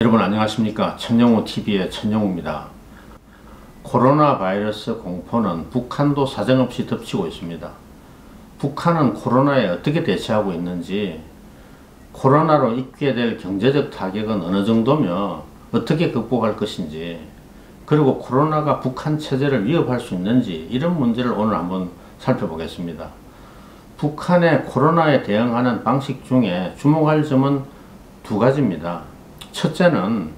여러분 안녕하십니까. 천영호TV의 천영호입니다. 코로나 바이러스 공포는 북한도 사정없이 덮치고 있습니다. 북한은 코로나에 어떻게 대처하고 있는지, 코로나로 입게 될 경제적 타격은 어느 정도며 어떻게 극복할 것인지, 그리고 코로나가 북한 체제를 위협할 수 있는지, 이런 문제를 오늘 한번 살펴보겠습니다. 북한의 코로나에 대응하는 방식 중에 주목할 점은 두 가지입니다. 첫째는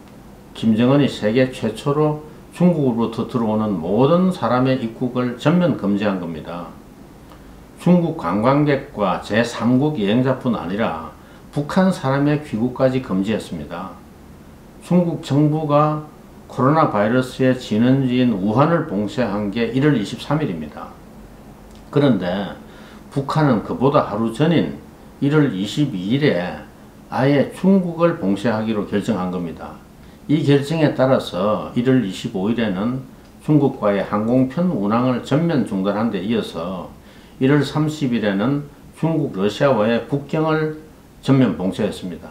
김정은이 세계 최초로 중국으로부터 들어오는 모든 사람의 입국을 전면 금지한 겁니다. 중국 관광객과 제3국 여행자뿐 아니라 북한 사람의 귀국까지 금지했습니다. 중국 정부가 코로나 바이러스의 진원지인 우한을 봉쇄한 게 1월 23일입니다. 그런데 북한은 그보다 하루 전인 1월 22일에 아예 중국을 봉쇄하기로 결정한 겁니다. 이 결정에 따라서 1월 25일에는 중국과의 항공편 운항을 전면 중단한 데 이어서 1월 30일에는 중국 러시아와의 국경을 전면 봉쇄했습니다.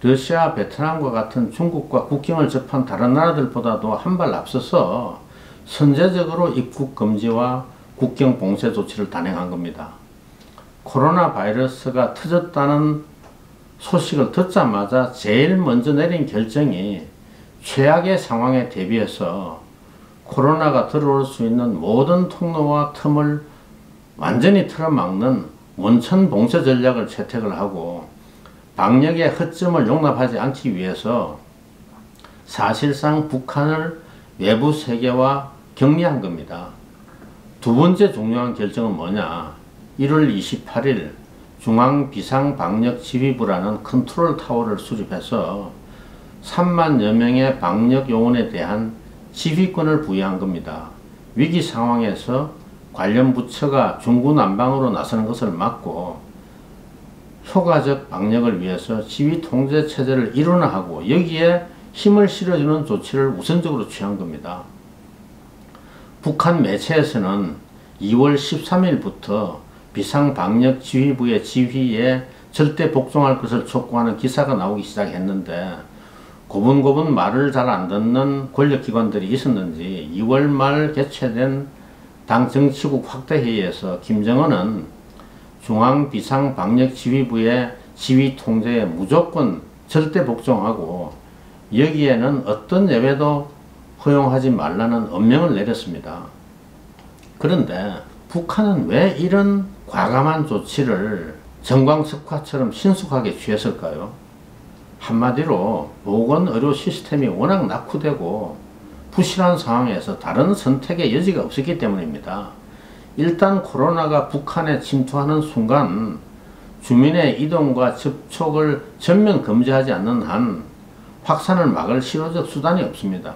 러시아, 베트남과 같은 중국과 국경을 접한 다른 나라들보다도 한 발 앞서서 선제적으로 입국 금지와 국경 봉쇄 조치를 단행한 겁니다. 코로나 바이러스가 터졌다는 소식을 듣자마자 제일 먼저 내린 결정이 최악의 상황에 대비해서 코로나가 들어올 수 있는 모든 통로와 틈을 완전히 틀어막는 원천 봉쇄 전략을 채택을 하고, 방역의 허점을 용납하지 않기 위해서 사실상 북한을 외부 세계와 격리한 겁니다. 두 번째 중요한 결정은 뭐냐? 1월 28일 중앙비상방역지휘부라는 컨트롤 타워를 수립해서 3만여 명의 방역 요원에 대한 지휘권을 부여한 겁니다. 위기 상황에서 관련 부처가 중구난방으로 나서는 것을 막고 효과적 방역을 위해서 지휘 통제 체제를 일원화하고 여기에 힘을 실어주는 조치를 우선적으로 취한 겁니다. 북한 매체에서는 2월 13일부터 비상방역지휘부의 지휘에 절대 복종할 것을 촉구하는 기사가 나오기 시작했는데, 고분고분 말을 잘 안 듣는 권력기관들이 있었는지 2월 말 개최된 당 정치국 확대회의에서 김정은은 중앙비상방역지휘부의 지휘 통제에 무조건 절대 복종하고 여기에는 어떤 예외도 허용하지 말라는 엄명을 내렸습니다. 그런데 북한은 왜 이런 과감한 조치를 정광석화처럼 신속하게 취했을까요? 한마디로 보건의료 시스템이 워낙 낙후되고 부실한 상황에서 다른 선택의 여지가 없었기 때문입니다. 일단 코로나가 북한에 침투하는 순간 주민의 이동과 접촉을 전면 금지하지 않는 한 확산을 막을 실효적 수단이 없습니다.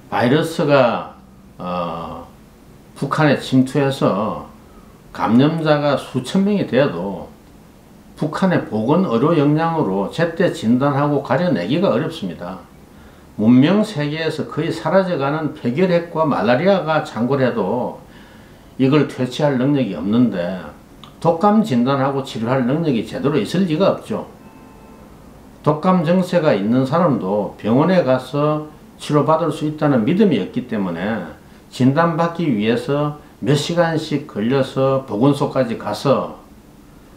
바이러스가 북한에 침투해서 감염자가 수천 명이 되어도 북한의 보건의료 역량으로 제때 진단하고 가려내기가 어렵습니다. 문명 세계에서 거의 사라져가는 폐결핵과 말라리아가 창궐해도 이걸 퇴치할 능력이 없는데 독감 진단하고 치료할 능력이 제대로 있을 리가 없죠. 독감 증세가 있는 사람도 병원에 가서 치료받을 수 있다는 믿음이 없기 때문에 진단받기 위해서 몇 시간씩 걸려서 보건소까지 가서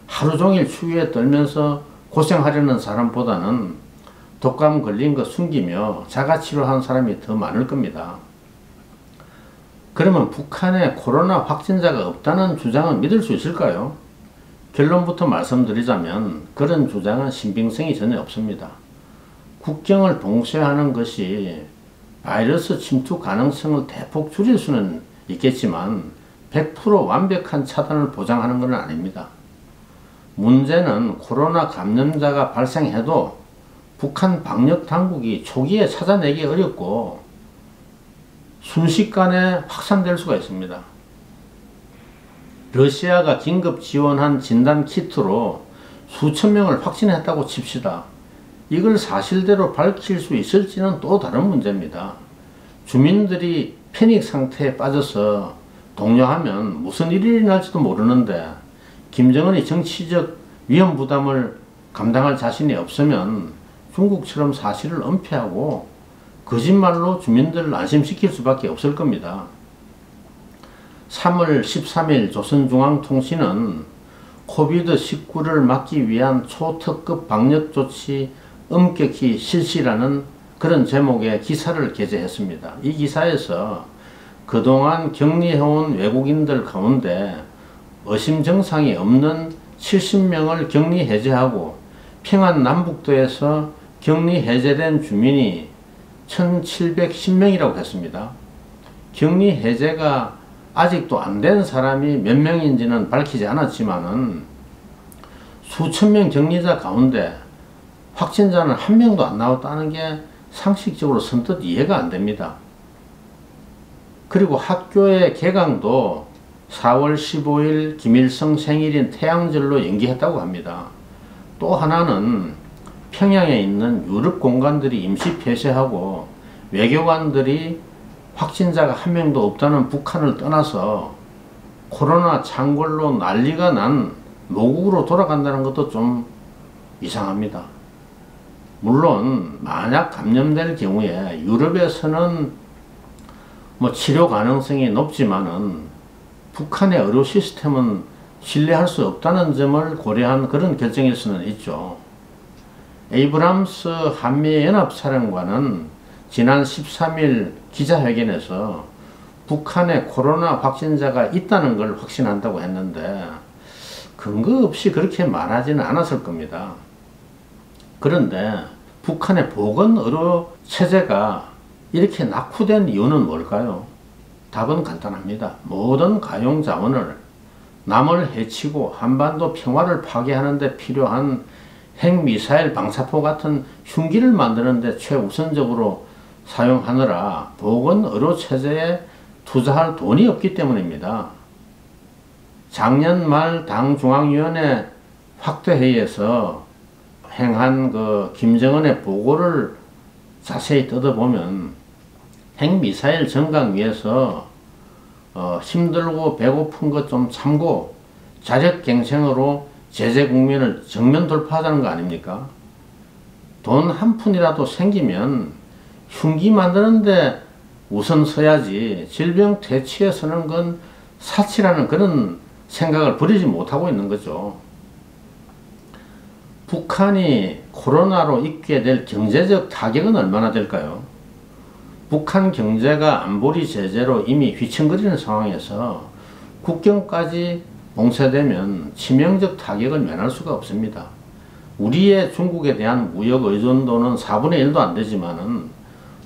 하루 종일 추위에 떨면서 고생하려는 사람보다는 독감 걸린 거 숨기며 자가치료한 사람이 더 많을 겁니다. 그러면 북한에 코로나 확진자가 없다는 주장은 믿을 수 있을까요? 결론부터 말씀드리자면 그런 주장은 신빙성이 전혀 없습니다. 국경을 봉쇄하는 것이 바이러스 침투 가능성을 대폭 줄일 수는 있겠지만 100% 완벽한 차단을 보장하는 것은 아닙니다. 문제는 코로나 감염자가 발생해도 북한 방역 당국이 초기에 찾아내기 어렵고 순식간에 확산될 수가 있습니다. 러시아가 긴급 지원한 진단 키트로 수천 명을 확진했다고 칩시다. 이걸 사실대로 밝힐 수 있을지는 또 다른 문제입니다. 주민들이 패닉 상태에 빠져서 동요하면 무슨 일이 날지도 모르는데 김정은이 정치적 위험 부담을 감당할 자신이 없으면 중국처럼 사실을 은폐하고 거짓말로 주민들을 안심시킬 수밖에 없을 겁니다. 3월 13일 조선중앙통신은 코비드-19를 막기 위한 초특급 방역 조치 엄격히 실시라는 그런 제목의 기사를 게재했습니다. 이 기사에서 그동안 격리해온 외국인들 가운데 의심 증상이 없는 70명을 격리 해제하고 평안 남북도에서 격리 해제된 주민이 1710명이라고 했습니다. 격리 해제가 아직도 안 된 사람이 몇 명인지는 밝히지 않았지만은 수천 명 격리자 가운데 확진자는 한 명도 안 나왔다는 게 상식적으로 선뜻 이해가 안 됩니다. 그리고 학교의 개강도 4월 15일 김일성 생일인 태양절로 연기했다고 합니다. 또 하나는 평양에 있는 유럽 공간들이 임시 폐쇄하고 외교관들이 확진자가 한 명도 없다는 북한을 떠나서 코로나 창궐로 난리가 난 모국으로 돌아간다는 것도 좀 이상합니다. 물론 만약 감염될 경우에 유럽에서는 치료 가능성이 높지만은 북한의 의료 시스템은 신뢰할 수 없다는 점을 고려한 그런 결정일 수는 있죠. 에이브람스 한미연합사령관은 지난 13일 기자회견에서 북한에 코로나 확진자가 있다는 걸 확신한다고 했는데 근거 없이 그렇게 말하지는 않았을 겁니다. 그런데 북한의 보건의료 체제가 이렇게 낙후된 이유는 뭘까요? 답은 간단합니다. 모든 가용 자원을 남을 해치고 한반도 평화를 파괴하는 데 필요한 핵미사일 방사포 같은 흉기를 만드는 데 최우선적으로 사용하느라 보건의료체제에 투자할 돈이 없기 때문입니다. 작년 말 당 중앙위원회 확대회의에서 행한 김정은의 보고를 자세히 뜯어보면 핵미사일 전강 위에서 힘들고 배고픈 것 좀 참고 자력갱생으로 제재 국면을 정면 돌파하자는 거 아닙니까? 돈 한 푼이라도 생기면 흉기 만드는데 우선 서야지 질병 퇴치에 서는 건 사치라는 그런 생각을 버리지 못하고 있는 거죠. 북한이 코로나로 입게 될 경제적 타격은 얼마나 될까요? 북한 경제가 안보리 제재로 이미 휘청거리는 상황에서 국경까지 봉쇄되면 치명적 타격을 면할 수가 없습니다. 우리의 중국에 대한 무역 의존도는 4분의 1도 안 되지만은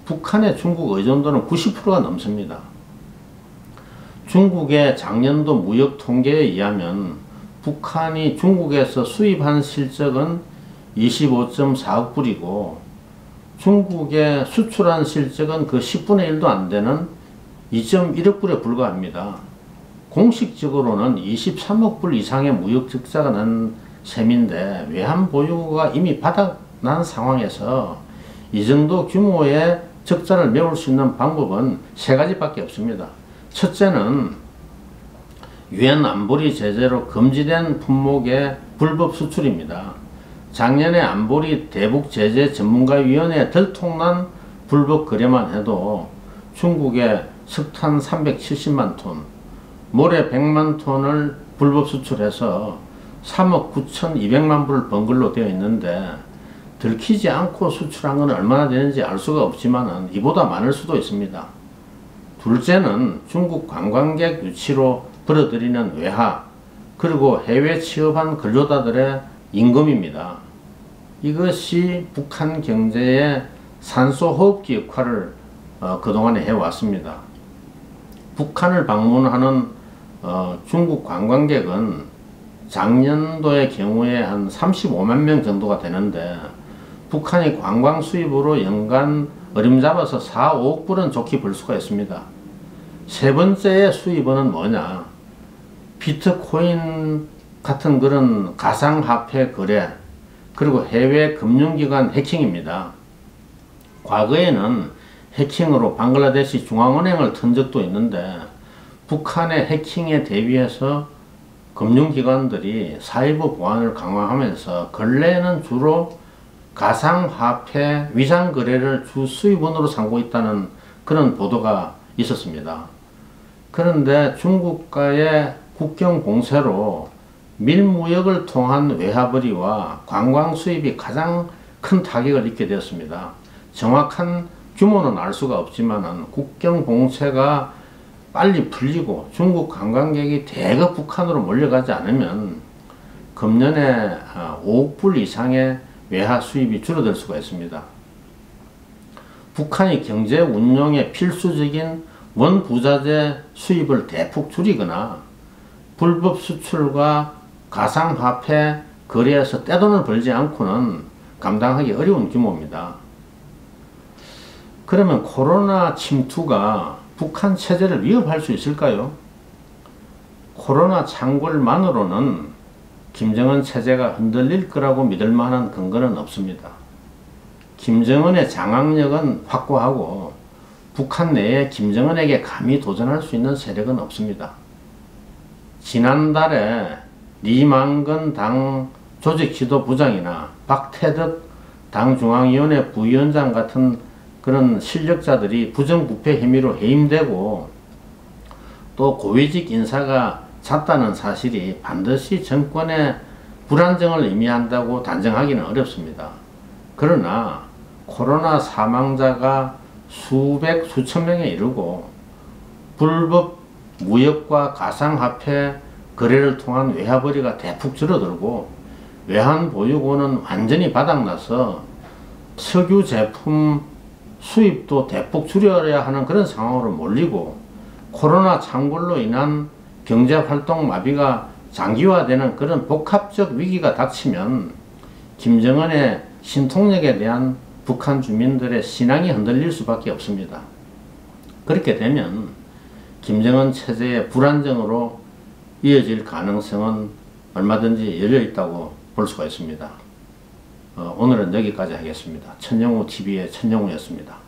북한의 중국 의존도는 90%가 넘습니다. 중국의 작년도 무역 통계에 의하면 북한이 중국에서 수입한 실적은 25.4억 불이고 중국에 수출한 실적은 그 10분의 1도 안 되는 2.1억 불에 불과합니다. 공식적으로는 23억 불 이상의 무역 적자가 난 셈인데 외환 보유고가 이미 바닥난 상황에서 이 정도 규모의 적자를 메울 수 있는 방법은 세 가지밖에 없습니다. 첫째는 유엔 안보리 제재로 금지된 품목의 불법 수출입니다. 작년에 안보리 대북 제재 전문가위원회에 들통난 불법 거래만 해도 중국에 석탄 370만 톤, 모래 100만 톤을 불법 수출해서 3억 9,200만 불을 번 걸로 되어 있는데 들키지 않고 수출한 건 얼마나 되는지 알 수가 없지만 이보다 많을 수도 있습니다. 둘째는 중국 관광객 유치로 벌어들이는 외화, 그리고 해외 취업한 근로자들의 임금입니다. 이것이 북한 경제의 산소 호흡기 역할을 그동안에 해왔습니다. 북한을 방문하는 중국 관광객은 작년도의 경우에 한 35만 명 정도가 되는데 북한이 관광 수입으로 연간 어림잡아서 4, 5억 불은 좋게 벌 수가 있습니다. 세 번째의 수입원은 뭐냐? 비트코인 같은 그런 가상화폐 거래, 그리고 해외 금융기관 해킹입니다. 과거에는 해킹으로 방글라데시 중앙은행을 튼 적도 있는데 북한의 해킹에 대비해서 금융기관들이 사이버 보안을 강화하면서 근래에는 주로 가상화폐 위장거래를 주 수입원으로 삼고 있다는 그런 보도가 있었습니다. 그런데 중국과의 국경 봉쇄로 밀무역을 통한 외화벌이와 관광 수입이 가장 큰 타격을 입게 되었습니다. 정확한 규모는 알 수가 없지만 국경 봉쇄가 빨리 풀리고 중국 관광객이 대거 북한으로 몰려가지 않으면 금년에 5억 불 이상의 외화 수입이 줄어들 수가 있습니다. 북한이 경제 운용에 필수적인 원부자재 수입을 대폭 줄이거나 불법 수출과 가상화폐 거래에서 떼돈을 벌지 않고는 감당하기 어려운 규모입니다. 그러면 코로나 침투가 북한 체제를 위협할 수 있을까요? 코로나 창궐만으로는 김정은 체제가 흔들릴 거라고 믿을 만한 근거는 없습니다. 김정은의 장악력은 확고하고 북한 내에 김정은에게 감히 도전할 수 있는 세력은 없습니다. 지난달에 리만건 당 조직지도부장이나 박태덕 당중앙위원회 부위원장 같은 그런 실력자들이 부정부패 혐의로 해임되고 또 고위직 인사가 잦다는 사실이 반드시 정권의 불안정을 의미한다고 단정하기는 어렵습니다. 그러나 코로나 사망자가 수백 수천 명에 이르고 불법 무역과 가상화폐 거래를 통한 외화벌이가 대폭 줄어들고 외환보유고는 완전히 바닥나서 석유 제품 수입도 대폭 줄여야 하는 그런 상황으로 몰리고 코로나 창궐로 인한 경제활동 마비가 장기화되는 그런 복합적 위기가 닥치면 김정은의 신통력에 대한 북한 주민들의 신앙이 흔들릴 수밖에 없습니다. 그렇게 되면 김정은 체제의 불안정으로 이어질 가능성은 얼마든지 열려 있다고 볼 수가 있습니다. 오늘은 여기까지 하겠습니다. 천영우TV의 천영우였습니다.